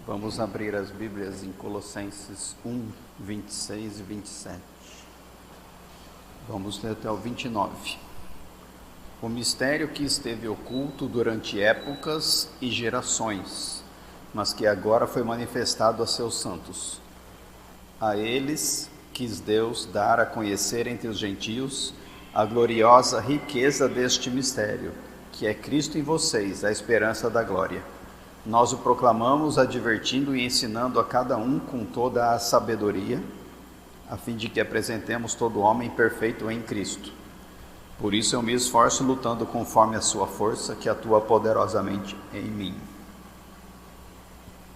Vamos abrir as Bíblias em Colossenses 1, 26 e 27. Vamos ler até o 29. O mistério que esteve oculto durante épocas e gerações, mas que agora foi manifestado a seus santos. A eles quis Deus dar a conhecer entre os gentios a gloriosa riqueza deste mistério, que é Cristo em vocês, a esperança da glória. Nós o proclamamos, advertindo e ensinando a cada um com toda a sabedoria, a fim de que apresentemos todo homem perfeito em Cristo. Por isso eu me esforço lutando conforme a sua força, que atua poderosamente em mim.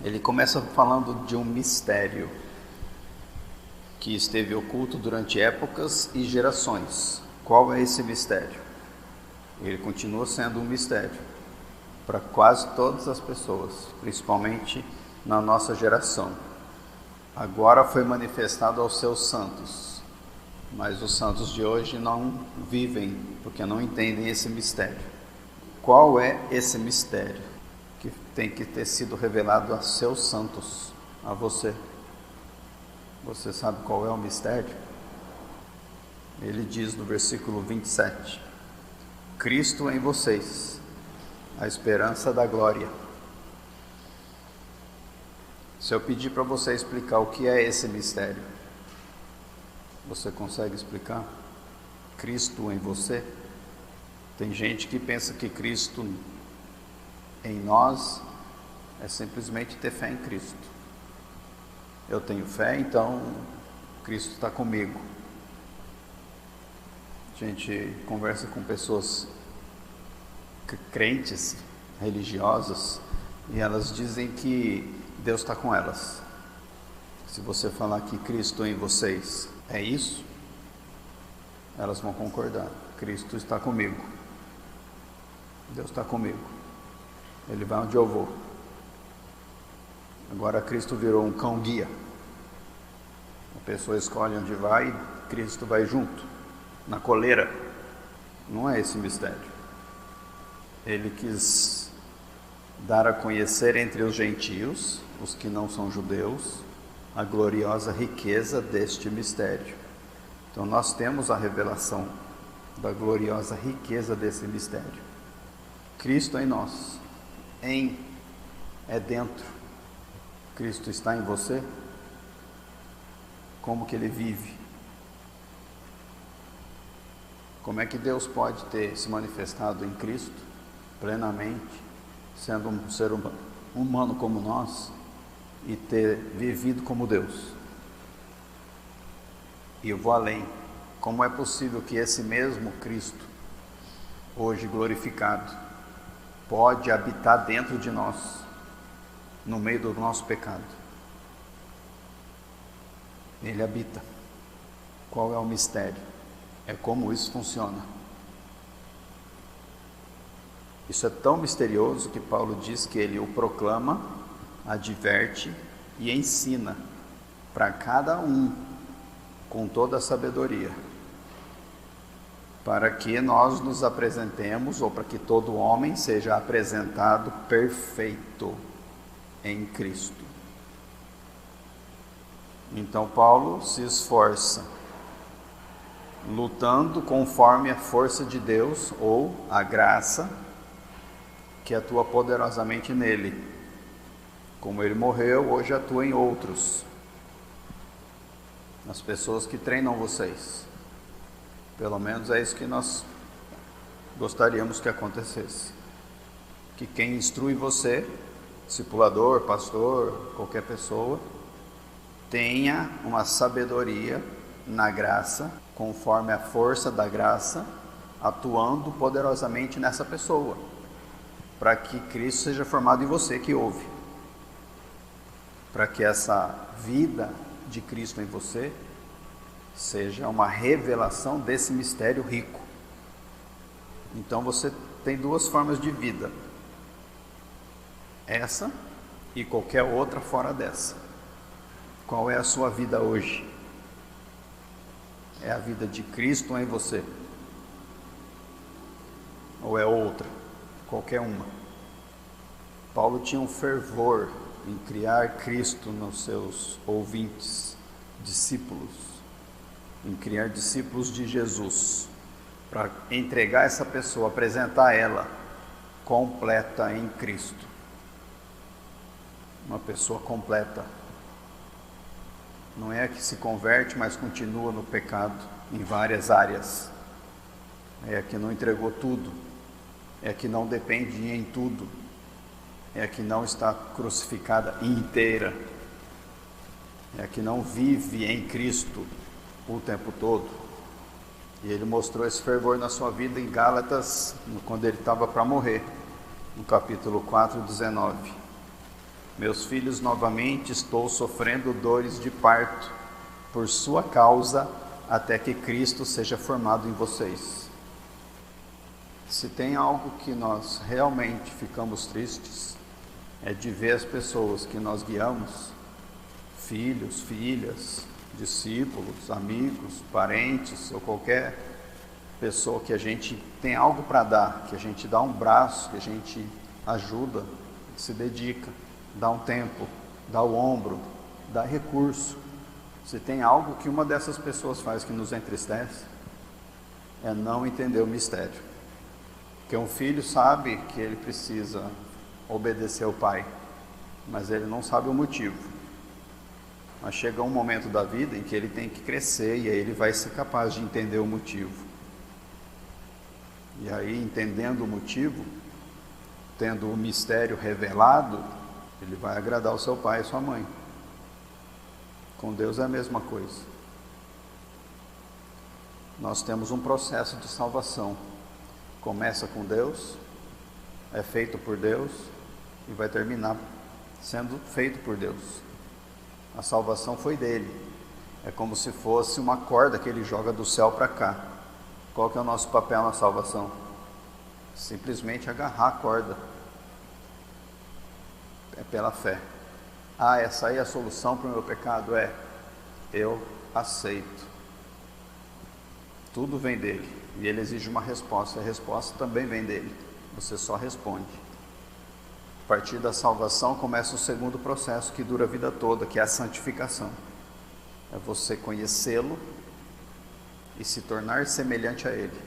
Ele começa falando de um mistério que esteve oculto durante épocas e gerações. Qual é esse mistério? Ele continua sendo um mistério para quase todas as pessoas, principalmente na nossa geração. Agora foi manifestado aos seus santos, mas os santos de hoje não vivem, porque não entendem esse mistério. Qual é esse mistério que tem que ter sido revelado a seus santos, a você? Você sabe qual é o mistério? Ele diz no versículo 27, Cristo em vocês, a esperança da glória. Se eu pedir para você explicar o que é esse mistério, você consegue explicar? Cristo em você? Tem gente que pensa que Cristo em nós é simplesmente ter fé em Cristo. Eu tenho fé, então Cristo está comigo. A gente conversa com pessoas crentes, religiosas, e elas dizem que Deus está com elas. Se você falar que Cristo em vocês é isso, elas vão concordar. Cristo está comigo. Deus está comigo. Ele vai onde eu vou. Agora Cristo virou um cão guia. A pessoa escolhe onde vai e Cristo vai junto, na coleira. Não é esse o mistério. Ele quis dar a conhecer entre os gentios, os que não são judeus, a gloriosa riqueza deste mistério. Então nós temos a revelação da gloriosa riqueza desse mistério. Cristo em nós, é dentro. Cristo está em você? Como que ele vive? Como é que Deus pode ter se manifestado em Cristo plenamente, sendo um ser humano como nós, e ter vivido como Deus? E eu vou além. Como é possível que esse mesmo Cristo, hoje glorificado, pode habitar dentro de nós, no meio do nosso pecado? Ele habita. Qual é o mistério? É como isso funciona. Isso é tão misterioso que Paulo diz que ele o proclama, adverte e ensina para cada um com toda a sabedoria, para que nós nos apresentemos, ou para que todo homem seja apresentado perfeito em Cristo. Então Paulo se esforça, lutando conforme a força de Deus, ou a graça que atua poderosamente nele. Como ele morreu, hoje atua em outros. As pessoas que treinam vocês. Pelo menos é isso que nós gostaríamos que acontecesse. Que quem instrui você, discipulador, pastor, qualquer pessoa, tenha uma sabedoria na graça, conforme a força da graça, atuando poderosamente nessa pessoa, para que Cristo seja formado em você que ouve, para que essa vida de Cristo em você seja uma revelação desse mistério rico. Então você tem duas formas de vida, essa e qualquer outra fora dessa. Qual é a sua vida hoje? É a vida de Cristo em você? Ou é outra? Qualquer uma? Paulo tinha um fervor em criar Cristo nos seus ouvintes, discípulos, em criar discípulos de Jesus, para entregar essa pessoa, apresentar ela completa em Cristo. Uma pessoa completa. Não é a que se converte, mas continua no pecado em várias áreas. É a que não entregou tudo. É a que não depende em tudo. É a que não está crucificada inteira. É a que não vive em Cristo o tempo todo. E ele mostrou esse fervor na sua vida em Gálatas, quando ele estava para morrer, no capítulo 4, 19. Meus filhos, novamente estou sofrendo dores de parto por sua causa, até que Cristo seja formado em vocês. Se tem algo que nós realmente ficamos tristes, é de ver as pessoas que nós guiamos, filhos, filhas, discípulos, amigos, parentes ou qualquer pessoa que a gente tem algo para dar, que a gente dá um braço, que a gente ajuda, se dedica, dá um tempo, dá o ombro, dá recurso. Se tem algo que uma dessas pessoas faz que nos entristece, é não entender o mistério. Porque um filho sabe que ele precisa obedecer ao pai, mas ele não sabe o motivo. Mas chega um momento da vida em que ele tem que crescer e aí ele vai ser capaz de entender o motivo. E aí, entendendo o motivo, tendo o mistério revelado, ele vai agradar o seu pai e sua mãe. Com Deus é a mesma coisa. Nós temos um processo de salvação. Começa com Deus, é feito por Deus e vai terminar sendo feito por Deus. A salvação foi dele. É como se fosse uma corda que ele joga do céu para cá. Qual que é o nosso papel na salvação? Simplesmente agarrar a corda. É pela fé. Essa aí é a solução para o meu pecado? Eu aceito. Tudo vem dele. E ele exige uma resposta. A resposta também vem dele. Você só responde. A partir da salvação começa o segundo processo que dura a vida toda, que é a santificação. É você conhecê-lo e se tornar semelhante a ele.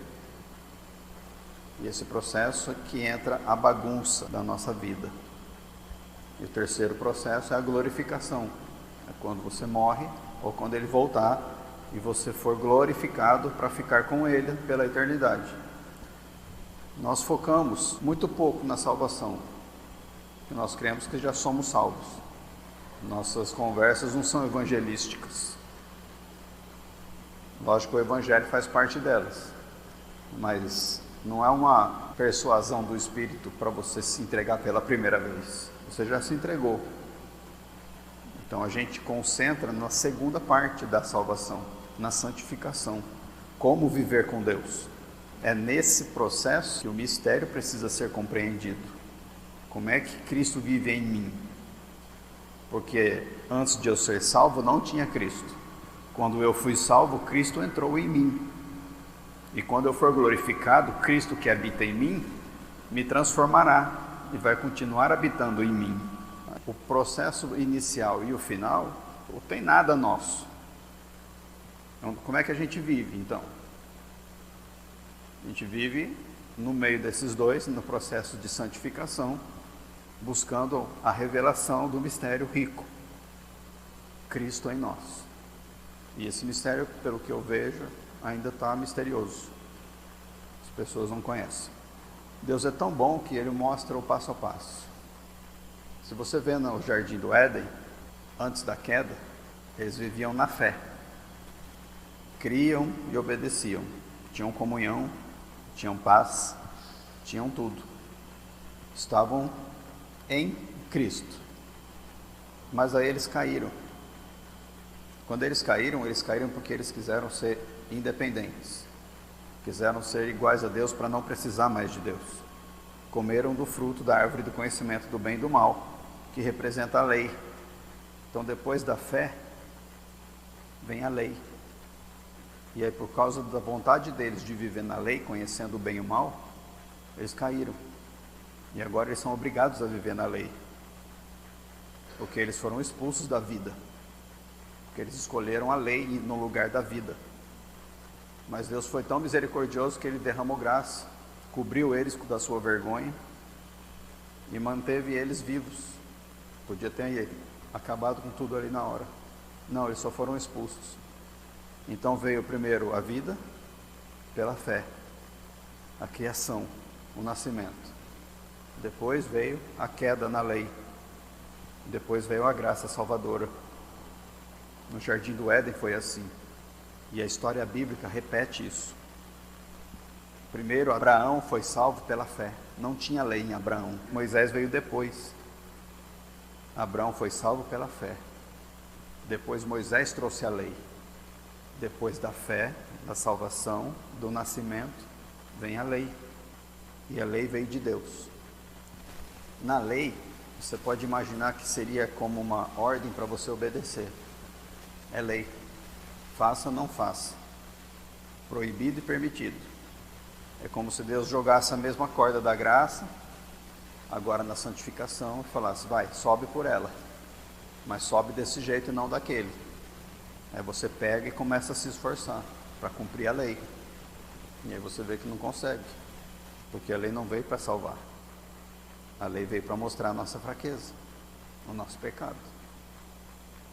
E esse processo é que entra a bagunça da nossa vida. E o terceiro processo é a glorificação. É quando você morre ou quando ele voltar e você for glorificado para ficar com ele pela eternidade. Nós focamos muito pouco na salvação, porque nós cremos que já somos salvos. Nossas conversas não são evangelísticas. Lógico que o evangelho faz parte delas, mas não é uma persuasão do Espírito para você se entregar pela primeira vez. Você já se entregou. Então a gente concentra na segunda parte da salvação, na santificação. Como viver com Deus. É nesse processo que o mistério precisa ser compreendido. Como é que Cristo vive em mim? Porque antes de eu ser salvo não tinha Cristo. Quando eu fui salvo, Cristo entrou em mim. E quando eu for glorificado, Cristo que habita em mim, me transformará e vai continuar habitando em mim. O processo inicial e o final, não tem nada nosso. Então, como é que a gente vive, então? A gente vive no meio desses dois, no processo de santificação, buscando a revelação do mistério rico, Cristo em nós. E esse mistério, pelo que eu vejo, ainda está misterioso. As pessoas não conhecem. Deus é tão bom que Ele mostra o passo a passo. Se você vê no Jardim do Éden, antes da queda, eles viviam na fé. Criam e obedeciam. Tinham comunhão, tinham paz, tinham tudo. Estavam em Cristo. Mas aí eles caíram. Quando eles caíram porque eles quiseram ser independentes. Quiseram ser iguais a Deus para não precisar mais de Deus. Comeram do fruto da árvore do conhecimento do bem e do mal, que representa a lei. Então, depois da fé, vem a lei. E aí, por causa da vontade deles de viver na lei, conhecendo o bem e o mal, eles caíram. E agora eles são obrigados a viver na lei. porque eles foram expulsos da vida, porque eles escolheram a lei no lugar da vida. Mas Deus foi tão misericordioso que Ele derramou graça, cobriu eles da sua vergonha e manteve eles vivos. Podia ter acabado com tudo ali na hora. Não, eles só foram expulsos. Então veio primeiro a vida pela fé, a criação, o nascimento. Depois veio a queda na lei. Depois veio a graça salvadora. No jardim do Éden foi assim. E a história bíblica repete isso. Primeiro, Abraão foi salvo pela fé. Não tinha lei em Abraão. Moisés veio depois. Abraão foi salvo pela fé. Depois Moisés trouxe a lei. Depois da fé, da salvação, do nascimento, vem a lei. E a lei veio de Deus. Na lei, você pode imaginar que seria como uma ordem para você obedecer. É lei. Faça ou não faça. Proibido e permitido. É como se Deus jogasse a mesma corda da graça, agora na santificação, e falasse, vai, sobe por ela. Mas sobe desse jeito e não daquele. Aí você pega e começa a se esforçar para cumprir a lei. E aí você vê que não consegue. Porque a lei não veio para salvar. A lei veio para mostrar a nossa fraqueza, o nosso pecado.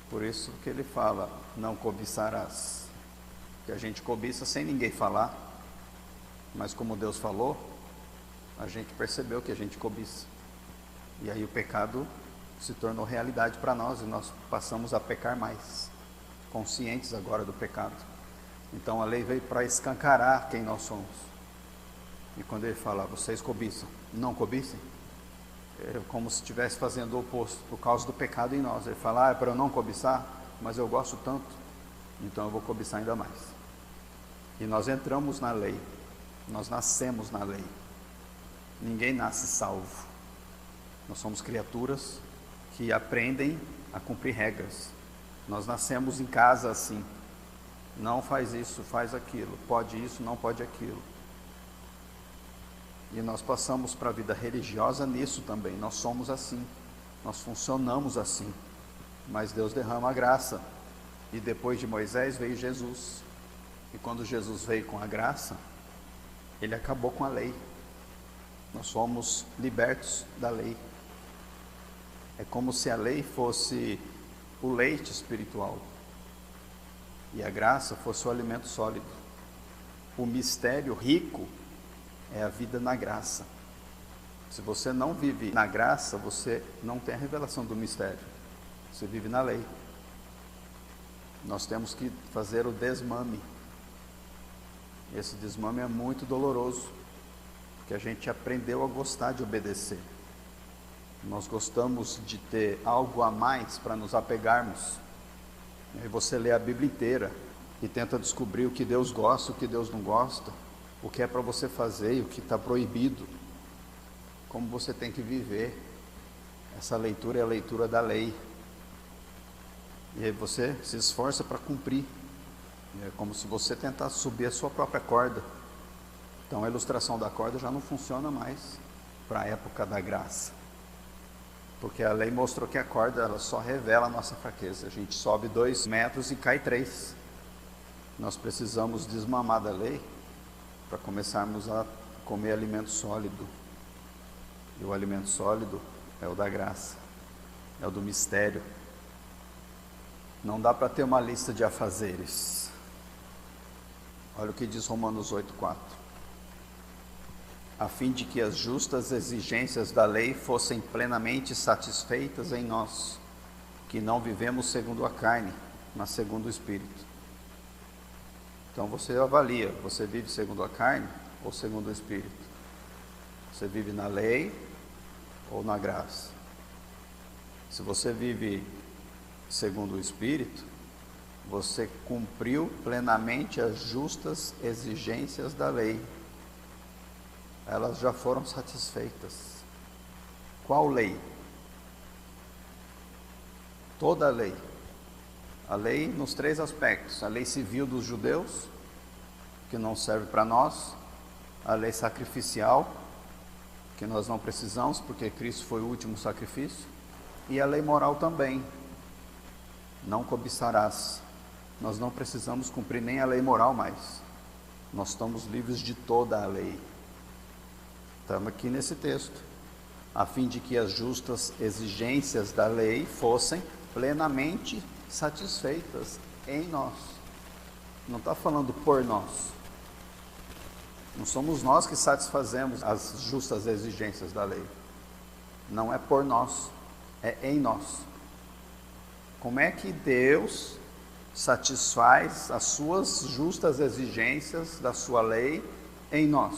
Por isso que ele fala, não cobiçarás. Que a gente cobiça sem ninguém falar. Mas como Deus falou, a gente percebeu que a gente cobiça. E aí o pecado se tornou realidade para nós e nós passamos a pecar mais, conscientes agora do pecado. Então a lei veio para escancarar quem nós somos. E quando ele fala, vocês cobiçam, não cobiçem, é como se estivesse fazendo o oposto, por causa do pecado em nós. Ele fala, é para eu não cobiçar, mas eu gosto tanto, então eu vou cobiçar ainda mais. E nós entramos na lei, nós nascemos na lei. Ninguém nasce salvo. Nós somos criaturas que aprendem a cumprir regras. Nós nascemos em casa assim. Não faz isso, faz aquilo. Pode isso, não pode aquilo. E nós passamos para a vida religiosa nisso também. Nós somos assim. Nós funcionamos assim. Mas Deus derrama a graça. E depois de Moisés veio Jesus. E quando Jesus veio com a graça, Ele acabou com a lei. Nós somos libertos da lei. É como se a lei fosse o leite espiritual e a graça fosse o alimento sólido. O mistério rico é a vida na graça. Se você não vive na graça, você não tem a revelação do mistério. Você vive na lei. Nós temos que fazer o desmame. Esse desmame é muito doloroso, porque a gente aprendeu a gostar de obedecer. Nós gostamos de ter algo a mais para nos apegarmos. Aí você lê a Bíblia inteira e tenta descobrir o que Deus gosta, o que Deus não gosta, o que é para você fazer e o que está proibido, como você tem que viver. Essa leitura é a leitura da lei. E aí você se esforça para cumprir. É como se você tentasse subir a sua própria corda. Então a ilustração da corda já não funciona mais para a época da graça. Porque a lei mostrou que a corda ela só revela a nossa fraqueza. A gente sobe 2 metros e cai 3. Nós precisamos desmamar da lei para começarmos a comer alimento sólido. E o alimento sólido é o da graça, é o do mistério. Não dá para ter uma lista de afazeres. Olha o que diz Romanos 8,4. A fim de que as justas exigências da lei fossem plenamente satisfeitas em nós, que não vivemos segundo a carne, mas segundo o Espírito. Então você avalia, você vive segundo a carne ou segundo o Espírito? Você vive na lei ou na graça? Se você vive segundo o Espírito, você cumpriu plenamente as justas exigências da lei. Elas já foram satisfeitas. Qual lei? Toda a lei. A lei nos 3 aspectos. A lei civil dos judeus, que não serve para nós. A lei sacrificial, que nós não precisamos, porque Cristo foi o último sacrifício. E a lei moral também. Não cobiçarás. Nós não precisamos cumprir nem a lei moral mais. Nós estamos livres de toda a lei. Estamos aqui nesse texto, a fim de que as justas exigências da lei fossem plenamente satisfeitas em nós. Não está falando por nós. Não somos nós que satisfazemos as justas exigências da lei. Não é por nós, é em nós. Como é que Deus satisfaz as suas justas exigências da sua lei em nós?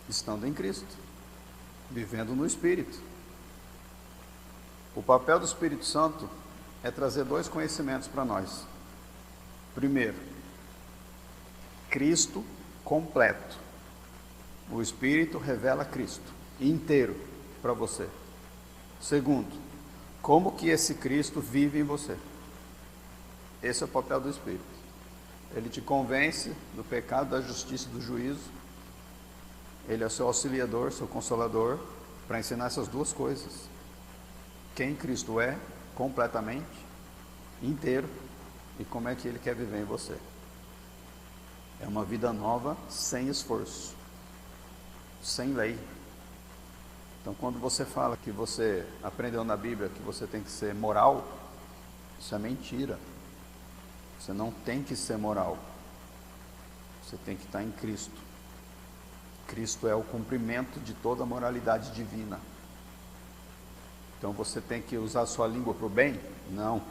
Estando em Cristo, vivendo no Espírito. O papel do Espírito Santo é trazer dois conhecimentos para nós. Primeiro, Cristo completo. O Espírito revela Cristo inteiro para você. Segundo, como que esse Cristo vive em você. Esse é o papel do Espírito. Ele te convence do pecado, da justiça e do juízo. Ele é seu auxiliador, seu consolador, para ensinar essas duas coisas. Quem Cristo é, completamente, inteiro, e como é que Ele quer viver em você. É uma vida nova, sem esforço, sem lei. Então, quando você fala que você aprendeu na Bíblia que você tem que ser moral, isso é mentira. Você não tem que ser moral. Você tem que estar em Cristo. Cristo é o cumprimento de toda a moralidade divina. Então você tem que usar a sua língua para o bem? Não.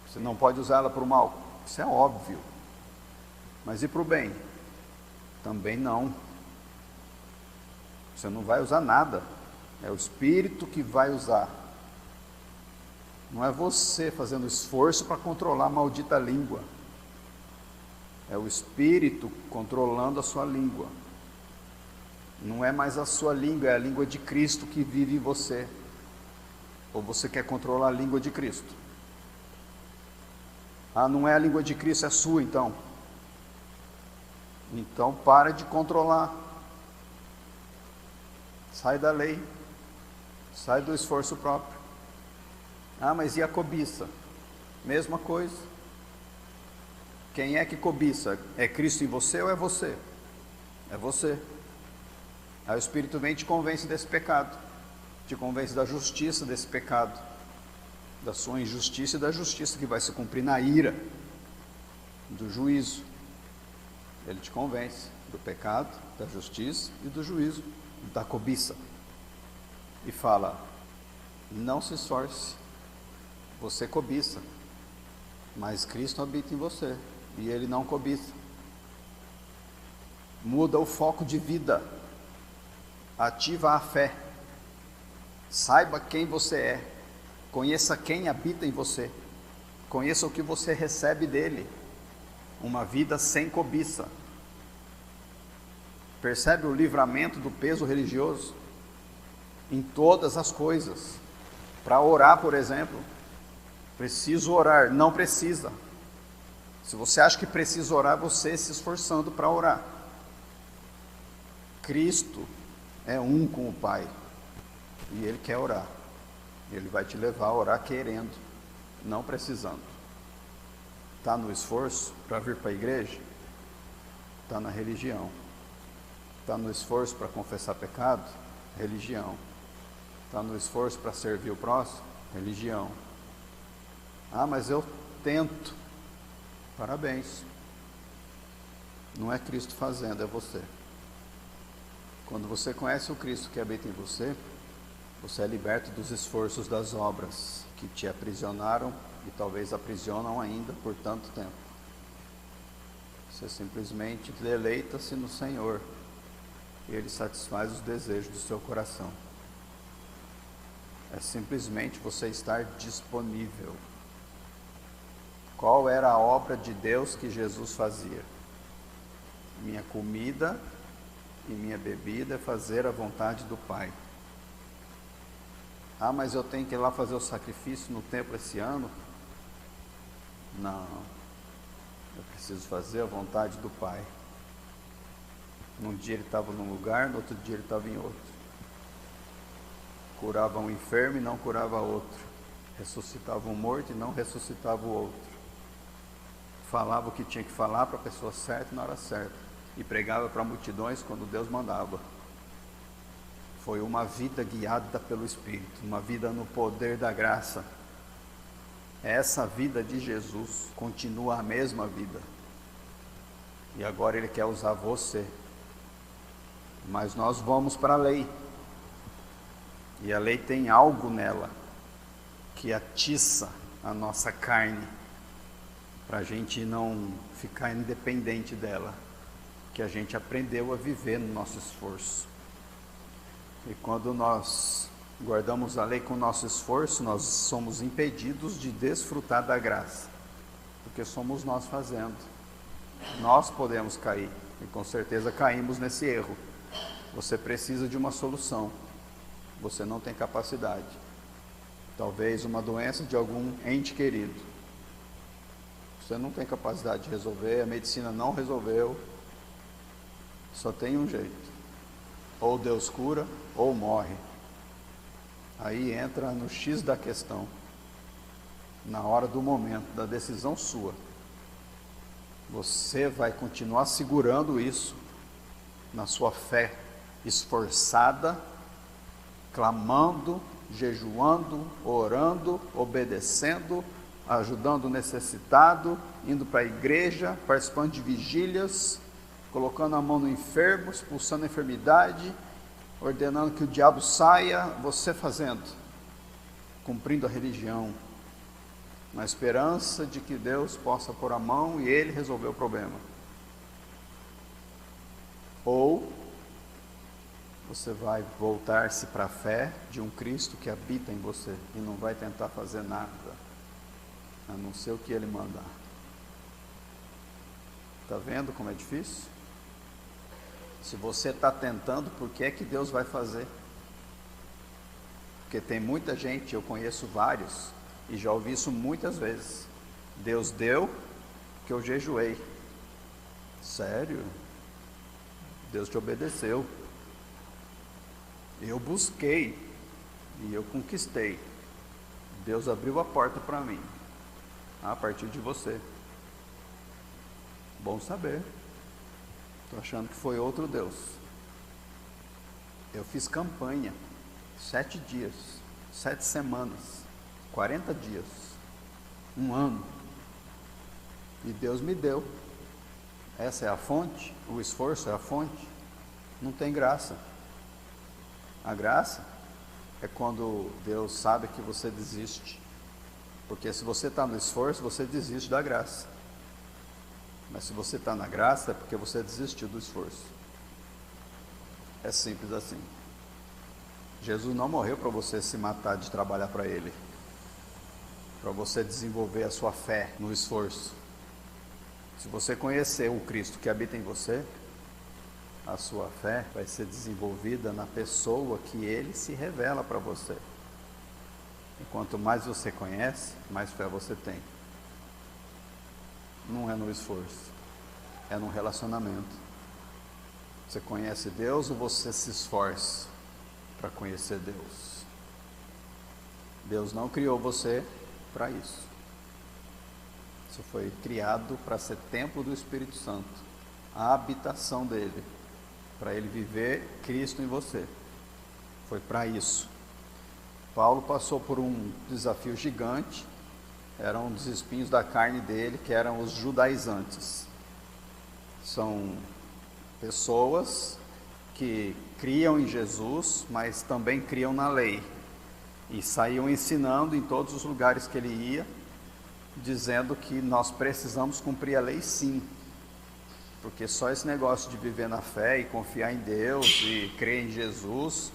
Você não pode usá-la para o mal. Isso é óbvio. Mas e para o bem? Também não. Você não vai usar nada. É o Espírito que vai usar. Não é você fazendo esforço para controlar a maldita língua. É o Espírito controlando a sua língua. Não é mais a sua língua, é a língua de Cristo que vive em você. Ou você quer controlar a língua de Cristo? Ah, não é a língua de Cristo, é sua então. Então para de controlar. Sai da lei. Sai do esforço próprio. Ah, mas e a cobiça? Mesma coisa. Quem é que cobiça? É Cristo em você ou é você? É você. Aí o Espírito vem e te convence desse pecado. Te convence da justiça desse pecado. Da sua injustiça e da justiça que vai se cumprir na ira. Do juízo. Ele te convence do pecado, da justiça e do juízo. Da cobiça. E fala, não se esforce. Você cobiça. Mas Cristo habita em você. E Ele não cobiça. Muda o foco de vida. Ativa a fé. Saiba quem você é. Conheça quem habita em você. Conheça o que você recebe dele. Uma vida sem cobiça. Percebe o livramento do peso religioso? Em todas as coisas. Para orar, por exemplo. Preciso orar. Não precisa. Se você acha que precisa orar, você se esforçando para orar. Cristo é um com o Pai. E Ele quer orar. Ele vai te levar a orar querendo, não precisando. Está no esforço para vir para a igreja? Está na religião. Está no esforço para confessar pecado? Religião. Está no esforço para servir o próximo? Religião. Ah, mas eu tento. Parabéns. Não é Cristo fazendo, é você. Quando você conhece o Cristo que habita em você, você é liberto dos esforços das obras que te aprisionaram e talvez aprisionam ainda por tanto tempo. Você simplesmente deleita-se no Senhor e Ele satisfaz os desejos do seu coração. É simplesmente você estar disponível. Qual era a obra de Deus que Jesus fazia? Minha comida e minha bebida é fazer a vontade do Pai. Ah, mas eu tenho que ir lá fazer o sacrifício no templo esse ano? Não. Eu preciso fazer a vontade do Pai. Num dia ele estava num lugar, no outro dia ele estava em outro. curava um enfermo e não curava outro, ressuscitava um morto e não ressuscitava o outro, falava o que tinha que falar para a pessoa certa na hora certa, e pregava para multidões quando Deus mandava. Foi uma vida guiada pelo Espírito, uma vida no poder da graça. Essa vida de Jesus continua a mesma vida, e agora Ele quer usar você. Mas nós vamos para a lei, e a lei tem algo nela que atiça a nossa carne, para a gente não ficar independente dela, que a gente aprendeu a viver no nosso esforço. E quando nós guardamos a lei com o nosso esforço, nós somos impedidos de desfrutar da graça, porque somos nós fazendo. Nós podemos cair, e com certeza caímos nesse erro. Você precisa de uma solução, você não tem capacidade. Talvez uma doença de algum ente querido, você não tem capacidade de resolver, a medicina não resolveu, só tem um jeito: ou Deus cura, ou morre. Aí entra no X da questão, na hora do momento, da decisão sua. Você vai continuar segurando isso na sua fé esforçada, clamando, jejuando, orando, obedecendo, ajudando o necessitado, indo para a igreja, participando de vigílias, colocando a mão no enfermo, expulsando a enfermidade, ordenando que o diabo saia, você fazendo, cumprindo a religião, na esperança de que Deus possa pôr a mão e Ele resolver o problema. Ou você vai voltar-se para a fé de um Cristo que habita em você e não vai tentar fazer nada, a não ser o que Ele mandar. Está vendo como é difícil? Se você está tentando, por que é que Deus vai fazer? Porque tem muita gente, eu conheço vários, e já ouvi isso muitas vezes. Deus deu, que eu jejuei. Sério? Deus te obedeceu. Eu busquei, e eu conquistei. Deus abriu a porta para mim, a partir de você. Bom saber. Estou achando que foi outro Deus. Eu fiz campanha, 7 dias, 7 semanas, 40 dias, 1 ano. E Deus me deu. Essa é a fonte? O esforço é a fonte? Não tem graça. A graça é quando Deus sabe que você desiste. Porque se você está no esforço, você desiste da graça. Mas se você está na graça, é porque você desistiu do esforço. É simples assim. Jesus não morreu para você se matar de trabalhar para Ele, para você desenvolver a sua fé no esforço. Se você conhecer o Cristo que habita em você, a sua fé vai ser desenvolvida na pessoa que Ele se revela para você. E quanto mais você conhece, mais fé você tem. Não é no esforço, é no relacionamento. Você conhece Deus ou você se esforça para conhecer Deus? Deus não criou você para isso. Você foi criado para ser templo do Espírito Santo, a habitação dele, para ele viver Cristo em você. Foi para isso. Paulo passou por um desafio gigante. Era um dos espinhos da carne dele, que eram os judaizantes. São pessoas que criam em Jesus, mas também criam na lei. E saíam ensinando em todos os lugares que ele ia, dizendo que nós precisamos cumprir a lei sim. Porque só esse negócio de viver na fé e confiar em Deus e crer em Jesus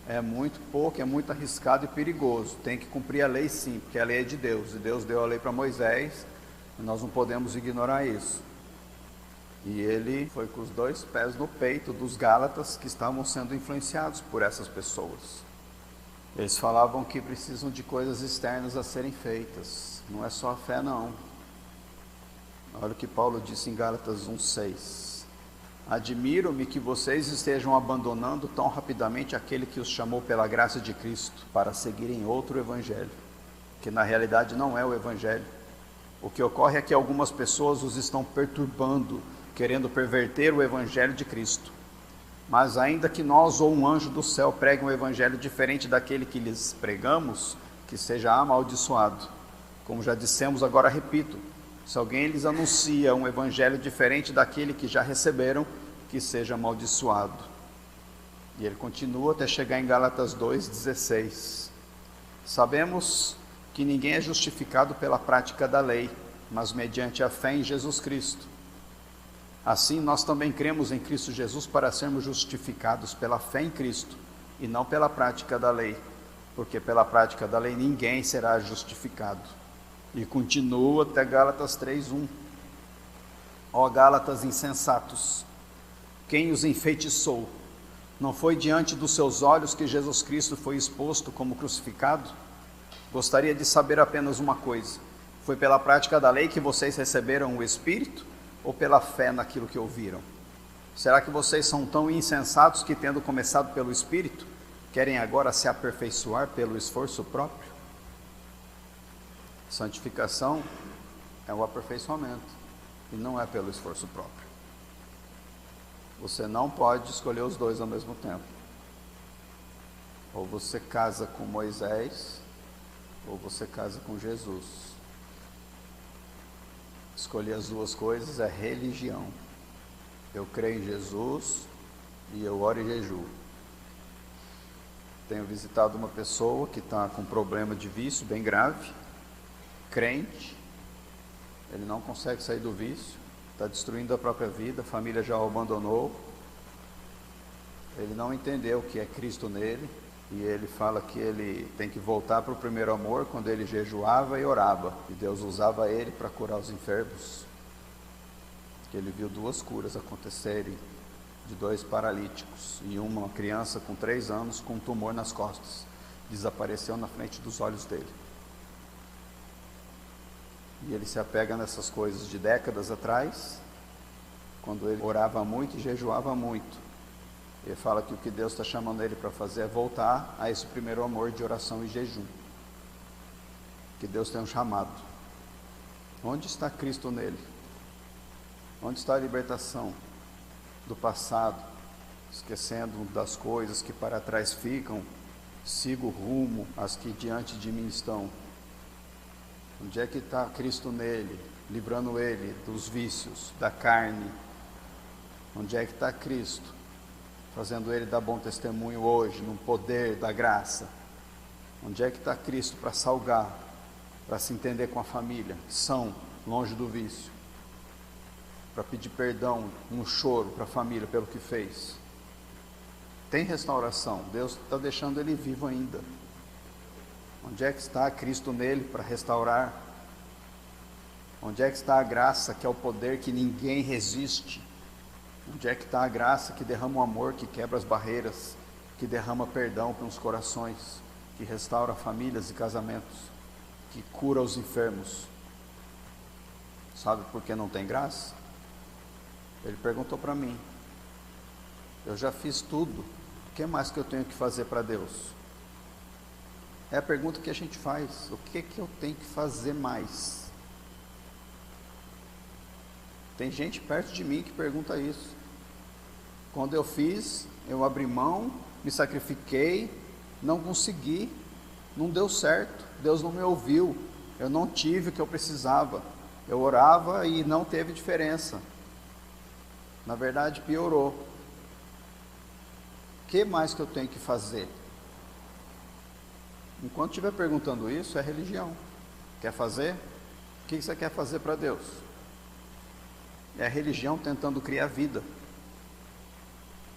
é muito pouco, é muito arriscado e perigoso. Tem que cumprir a lei sim, porque a lei é de Deus. E Deus deu a lei para Moisés, e nós não podemos ignorar isso. E ele foi com os 2 pés no peito dos Gálatas que estavam sendo influenciados por essas pessoas. Eles falavam que precisam de coisas externas a serem feitas. Não é só a fé não. Olha o que Paulo disse em Gálatas 1:6. Admiro-me que vocês estejam abandonando tão rapidamente aquele que os chamou pela graça de Cristo para seguirem outro evangelho, que na realidade não é o evangelho. O que ocorre é que algumas pessoas os estão perturbando, querendo perverter o evangelho de Cristo. Mas ainda que nós ou um anjo do céu pregue um evangelho diferente daquele que lhes pregamos, que seja amaldiçoado. Como já dissemos, agora repito, se alguém lhes anuncia um evangelho diferente daquele que já receberam, que seja amaldiçoado. E ele continua até chegar em Gálatas 2,16. Sabemos que ninguém é justificado pela prática da lei, mas mediante a fé em Jesus Cristo. Assim, nós também cremos em Cristo Jesus para sermos justificados pela fé em Cristo, e não pela prática da lei, porque pela prática da lei ninguém será justificado. E continua até Gálatas 3:1. Ó Gálatas insensatos, quem os enfeitiçou? Não foi diante dos seus olhos que Jesus Cristo foi exposto como crucificado? Gostaria de saber apenas uma coisa: foi pela prática da lei que vocês receberam o Espírito, ou pela fé naquilo que ouviram? Será que vocês são tão insensatos que, tendo começado pelo Espírito, querem agora se aperfeiçoar pelo esforço próprio? Santificação é o aperfeiçoamento, e não é pelo esforço próprio. Você não pode escolher os dois ao mesmo tempo. Ou você casa com Moisés, ou você casa com Jesus. Escolher as duas coisas é religião. Eu creio em Jesus e eu oro e jejuo. Tenho visitado uma pessoa que está com um problema de vício bem grave, crente, ele não consegue sair do vício, está destruindo a própria vida, a família já o abandonou, ele não entendeu o que é Cristo nele, e ele fala que ele tem que voltar para o primeiro amor, quando ele jejuava e orava, e Deus usava ele para curar os enfermos, que ele viu duas curas acontecerem, de 2 paralíticos, e uma criança com 3 anos com um tumor nas costas, desapareceu na frente dos olhos dele. E ele se apega nessas coisas de décadas atrás, quando ele orava muito e jejuava muito. Ele fala que o que Deus está chamando ele para fazer é voltar a esse primeiro amor de oração e jejum. Que Deus tem um chamado. Onde está Cristo nele? Onde está a libertação do passado? Esquecendo das coisas que para trás ficam, sigo o rumo às que diante de mim estão. Onde é que está Cristo nele, livrando ele dos vícios, da carne? Onde é que está Cristo, fazendo ele dar bom testemunho hoje, no poder da graça? Onde é que está Cristo para salgar, para se entender com a família, são, longe do vício, para pedir perdão no choro para a família pelo que fez? Tem restauração, Deus está deixando ele vivo ainda. Onde é que está Cristo nele para restaurar? Onde é que está a graça, que é o poder que ninguém resiste? Onde é que está a graça que derrama o amor, que quebra as barreiras, que derrama perdão para os corações, que restaura famílias e casamentos, que cura os enfermos? Sabe por que não tem graça? Ele perguntou para mim. Eu já fiz tudo, o que mais que eu tenho que fazer para Deus? É a pergunta que a gente faz: o que eu tenho que fazer mais? Tem gente perto de mim que pergunta isso. Quando eu fiz, eu abri mão, me sacrifiquei, não consegui, não deu certo, Deus não me ouviu, eu não tive o que eu precisava, eu orava e não teve diferença, na verdade piorou. O que mais que eu tenho que fazer? Enquanto estiver perguntando isso, é religião. Quer fazer? O que você quer fazer para Deus? É a religião tentando criar vida.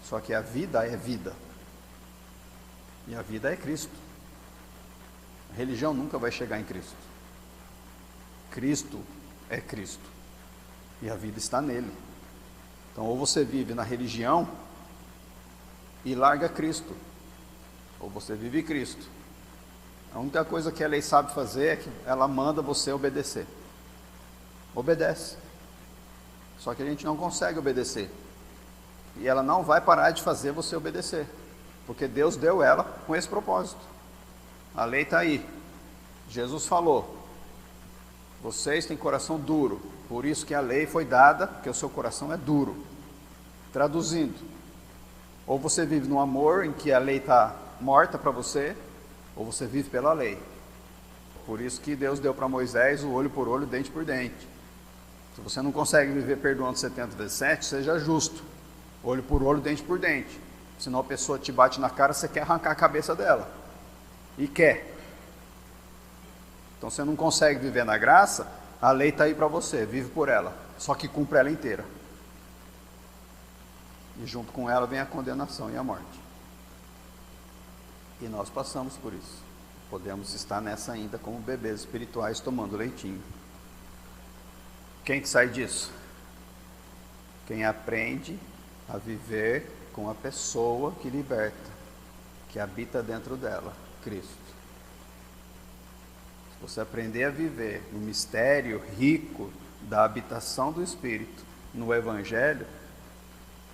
Só que a vida é vida. E a vida é Cristo. A religião nunca vai chegar em Cristo. Cristo é Cristo. E a vida está nele. Então, ou você vive na religião e larga Cristo, ou você vive Cristo. A única coisa que a lei sabe fazer é que ela manda você obedecer. Obedece. Só que a gente não consegue obedecer. E ela não vai parar de fazer você obedecer, porque Deus deu ela com esse propósito. A lei está aí. Jesus falou: vocês têm coração duro, por isso que a lei foi dada, porque o seu coração é duro. Traduzindo, ou você vive no amor, em que a lei está morta para você, ou você vive pela lei. Por isso que Deus deu para Moisés o olho por olho, dente por dente. Se você não consegue viver perdoando 70 vezes 7, seja justo. Olho por olho, dente por dente. Senão a pessoa te bate na cara, você quer arrancar a cabeça dela. E quer. Então você não consegue viver na graça, a lei está aí para você, vive por ela. Só que cumpre ela inteira. E junto com ela vem a condenação e a morte. E nós passamos por isso. Podemos estar nessa ainda como bebês espirituais tomando leitinho. Quem que sai disso? Quem aprende a viver com a pessoa que liberta, que habita dentro dela, Cristo. Se você aprender a viver no mistério rico da habitação do Espírito, no Evangelho,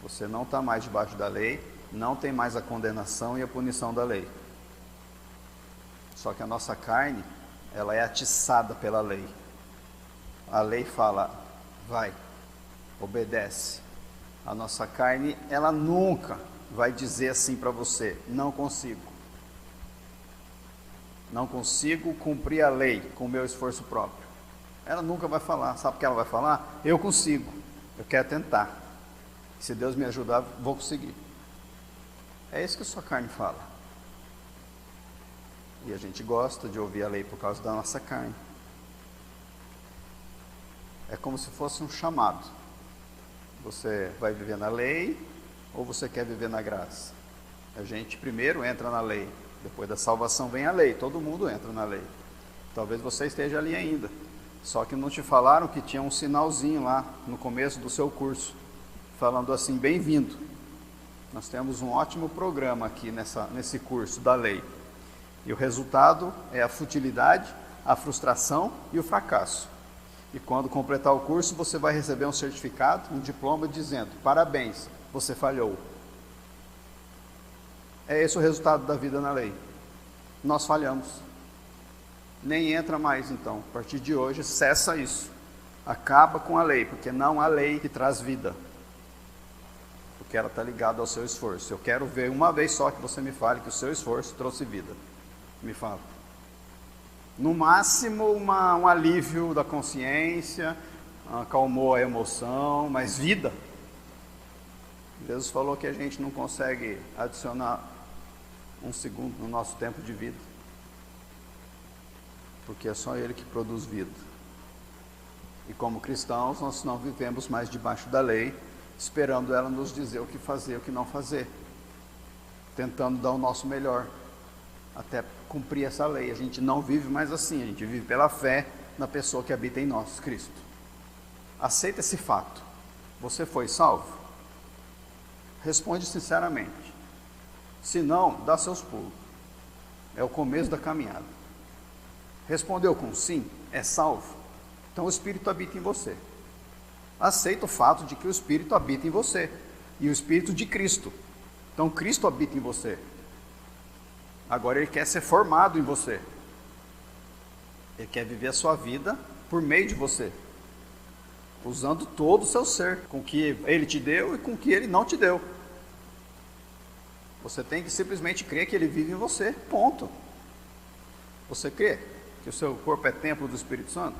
você não está mais debaixo da lei, não tem mais a condenação e a punição da lei. Só que a nossa carne, ela é atiçada pela lei. A lei fala, vai, obedece. A nossa carne, ela nunca vai dizer assim para você, não consigo. Não consigo cumprir a lei com o meu esforço próprio. Ela nunca vai falar. Sabe o que ela vai falar? Eu consigo, eu quero tentar. Se Deus me ajudar, vou conseguir. É isso que a sua carne fala. E a gente gosta de ouvir a lei por causa da nossa carne. É como se fosse um chamado. Você vai viver na lei ou você quer viver na graça? A gente primeiro entra na lei. Depois da salvação vem a lei. Todo mundo entra na lei. Talvez você esteja ali ainda. Só que não te falaram que tinha um sinalzinho lá no começo do seu curso, falando assim, bem-vindo. Nós temos um ótimo programa aqui nesse curso da lei. E o resultado é a futilidade, a frustração e o fracasso. E quando completar o curso, você vai receber um certificado, um diploma dizendo, parabéns, você falhou. É esse o resultado da vida na lei. Nós falhamos. Nem entra mais então. A partir de hoje, cessa isso. Acaba com a lei, porque não há lei que traz vida. Porque ela está ligada ao seu esforço. Eu quero ver uma vez só que você me fale que o seu esforço trouxe vida. Me fala. No máximo, um alívio da consciência, acalmou a emoção, mas vida. Jesus falou que a gente não consegue adicionar um segundo no nosso tempo de vida, porque é só Ele que produz vida. E como cristãos, nós não vivemos mais debaixo da lei, esperando ela nos dizer o que fazer e o que não fazer, tentando dar o nosso melhor, até cumprir essa lei. A gente não vive mais assim, a gente vive pela fé na pessoa que habita em nós, Cristo. Aceita esse fato. Você foi salvo? Responde sinceramente. Se não, dá seus pulos. É o começo da caminhada. Respondeu com sim, é salvo. Então o Espírito habita em você. Aceita o fato de que o Espírito habita em você. E o Espírito de Cristo. Então Cristo habita em você. Agora Ele quer ser formado em você. Ele quer viver a sua vida por meio de você. Usando todo o seu ser, com o que Ele te deu e com o que Ele não te deu. Você tem que simplesmente crer que Ele vive em você, ponto. Você crê que o seu corpo é templo do Espírito Santo?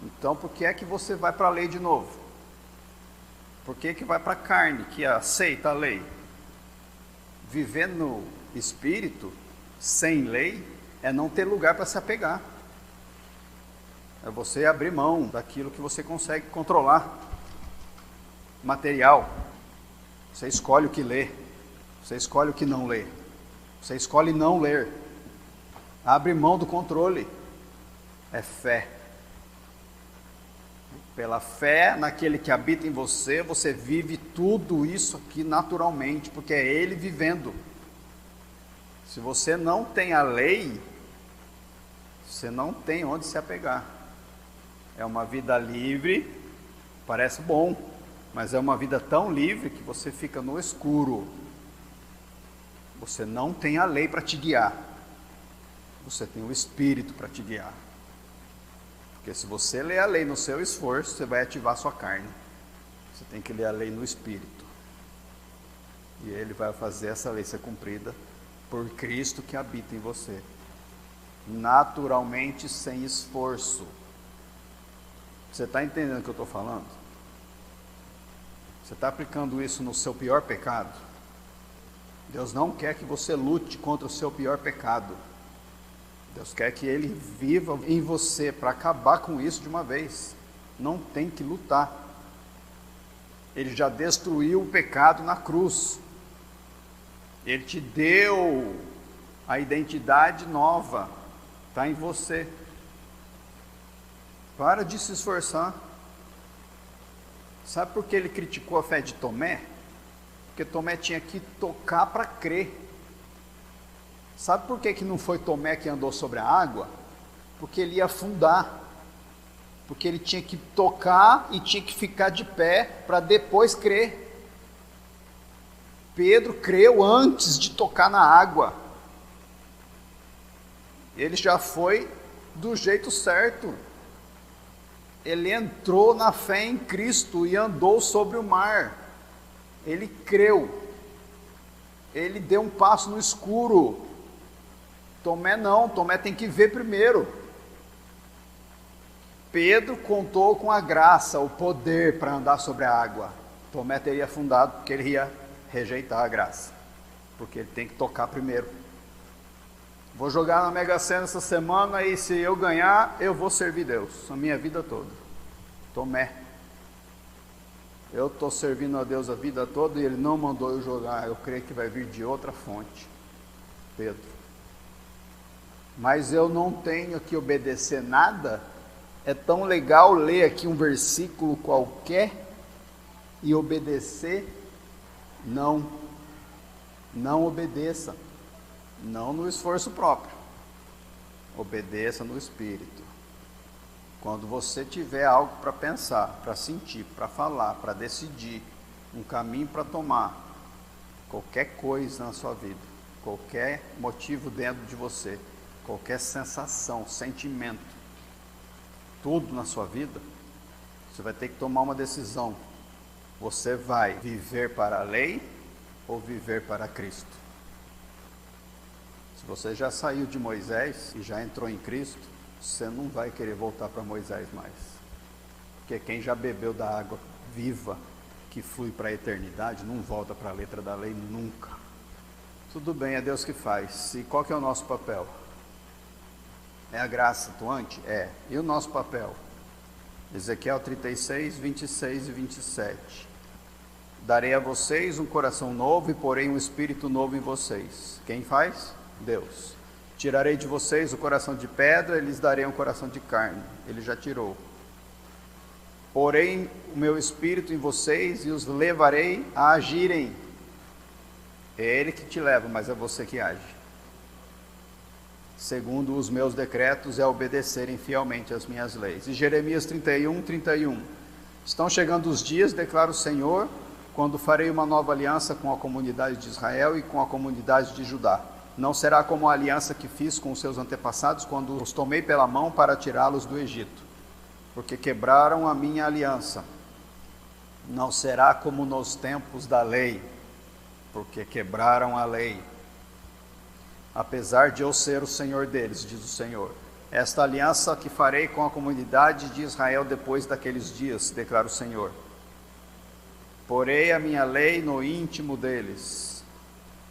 Então por que é que você vai para a lei de novo? Por que que vai para a carne, que aceita a lei? Viver no Espírito, sem lei, é não ter lugar para se apegar. É você abrir mão daquilo que você consegue controlar. Material. Você escolhe o que lê. Você escolhe o que não lê. Você escolhe não ler. Abre mão do controle. É fé. Pela fé naquele que habita em você, você vive tudo isso aqui naturalmente, porque é Ele vivendo. Se você não tem a lei, você não tem onde se apegar. É uma vida livre, parece bom, Mas é uma vida tão livre que você fica no escuro. Você não tem a lei para te guiar. Você tem o Espírito para te guiar. Porque se você ler a lei no seu esforço, você vai ativar a sua carne. Você tem que ler a lei no Espírito. E Ele vai fazer essa lei ser cumprida por Cristo que habita em você. Naturalmente, sem esforço. Você está entendendo o que eu estou falando? Você está aplicando isso no seu pior pecado? Deus não quer que você lute contra o seu pior pecado. Deus quer que Ele viva em você para acabar com isso de uma vez. Não tem que lutar. Ele já destruiu o pecado na cruz. Ele te deu a identidade nova. Está em você. Para de se esforçar. Sabe por que ele criticou a fé de Tomé? Porque Tomé tinha que tocar para crer. Sabe por que não foi Tomé que andou sobre a água? Porque ele ia afundar. Porque ele tinha que tocar e tinha que ficar de pé para depois crer. Pedro creu antes de tocar na água. Ele já foi do jeito certo. Ele entrou na fé em Cristo e andou sobre o mar. Ele creu. Ele deu um passo no escuro. Tomé não, Tomé tem que ver primeiro. Pedro contou com a graça, o poder para andar sobre a água. Tomé teria afundado porque ele ia rejeitar a graça. Porque ele tem que tocar primeiro. Vou jogar na Mega Sena essa semana e se eu ganhar, eu vou servir Deus a minha vida toda. Tomé. Eu estou servindo a Deus a vida toda e Ele não mandou eu jogar. Eu creio que vai vir de outra fonte. Pedro. Mas eu não tenho que obedecer nada. É tão legal ler aqui um versículo qualquer e obedecer. Não. Não obedeça. Não no esforço próprio. Obedeça no Espírito. Quando você tiver algo para pensar, para sentir, para falar, para decidir, um caminho para tomar, qualquer coisa na sua vida, qualquer motivo dentro de você, qualquer sensação, sentimento, tudo na sua vida, você vai ter que tomar uma decisão. Você vai viver para a lei ou viver para Cristo? Se você já saiu de Moisés e já entrou em Cristo, você não vai querer voltar para Moisés mais. Porque quem já bebeu da água viva, que flui para a eternidade, não volta para a letra da lei nunca. Tudo bem, é Deus que faz. E qual que é o nosso papel? É a graça atuante? É. E o nosso papel? Ezequiel 36, 26 e 27. Darei a vocês um coração novo e porei um espírito novo em vocês. Quem faz? Deus. Tirarei de vocês o coração de pedra e lhes darei um coração de carne. Ele já tirou. Porém o meu espírito em vocês e os levarei a agirem. É Ele que te leva, mas é você que age. Segundo os meus decretos, é obedecerem fielmente às minhas leis. E Jeremias 31, 31. Estão chegando os dias, declara o Senhor, quando farei uma nova aliança com a comunidade de Israel e com a comunidade de Judá. Não será como a aliança que fiz com os seus antepassados, quando os tomei pela mão para tirá-los do Egito, porque quebraram a minha aliança. Não será como nos tempos da lei, porque quebraram a lei. Apesar de eu ser o Senhor deles, diz o Senhor. Esta aliança que farei com a comunidade de Israel depois daqueles dias, declara o Senhor. Porei a minha lei no íntimo deles,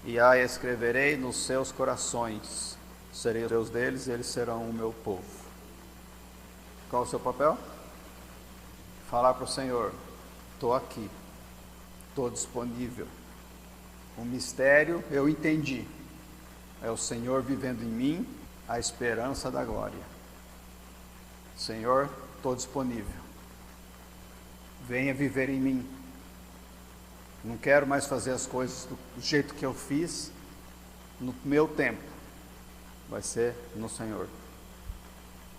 e a escreverei nos seus corações. Serei o Deus deles e eles serão o meu povo. Qual o seu papel? Falar para o Senhor: estou aqui, estou disponível. O mistério eu entendi. É o Senhor vivendo em mim a esperança da glória. Senhor, estou disponível. Venha viver em mim. Não quero mais fazer as coisas do jeito que eu fiz no meu tempo. Vai ser no Senhor.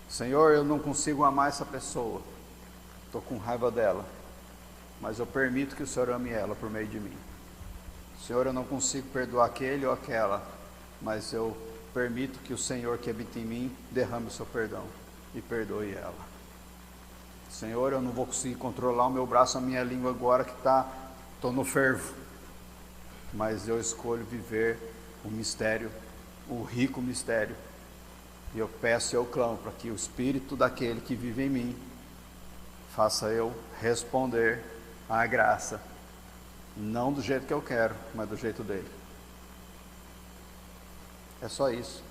Senhor, eu não consigo amar essa pessoa. Estou com raiva dela. mas eu permito que o Senhor ame ela por meio de mim. Senhor, eu não consigo perdoar aquele ou aquela, mas eu permito que o Senhor que habita em mim derrame o seu perdão e perdoe ela. Senhor, eu não vou conseguir controlar o meu braço, a minha língua agora que estou no fervo, mas eu escolho viver o mistério, o rico mistério, e eu peço e eu clamo para que o Espírito daquele que vive em mim faça eu responder à graça, não do jeito que eu quero, mas do jeito dele. É só isso.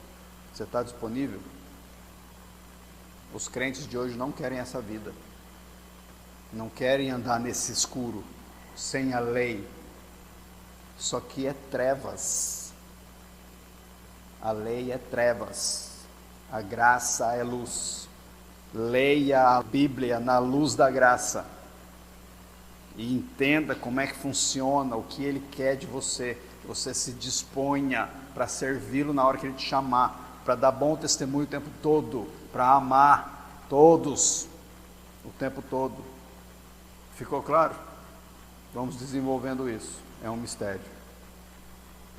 Você está disponível? Os crentes de hoje não querem essa vida, não querem andar nesse escuro, sem a lei. Isso aqui é trevas. A lei é trevas, a graça é luz. Leia a Bíblia na luz da graça e entenda como é que funciona, o que Ele quer de você, que você se disponha para servi-lo na hora que Ele te chamar, para dar bom testemunho o tempo todo, para amar todos o tempo todo. Ficou claro? Vamos desenvolvendo isso, é um mistério.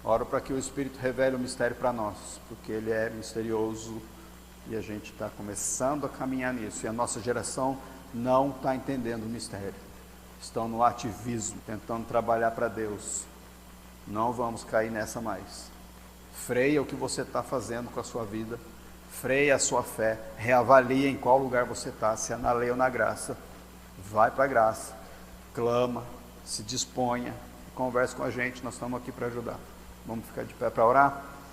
Oro para que o Espírito revele o mistério para nós, porque Ele é misterioso e a gente está começando a caminhar nisso, e a nossa geração não está entendendo o mistério. Estão no ativismo, tentando trabalhar para Deus. Não vamos cair nessa mais. Freia o que você está fazendo com a sua vida, freia a sua fé, reavalia em qual lugar você está, se é na lei ou na graça. Vai para a graça, clama, se disponha, converse com a gente, nós estamos aqui para ajudar. Vamos ficar de pé para orar?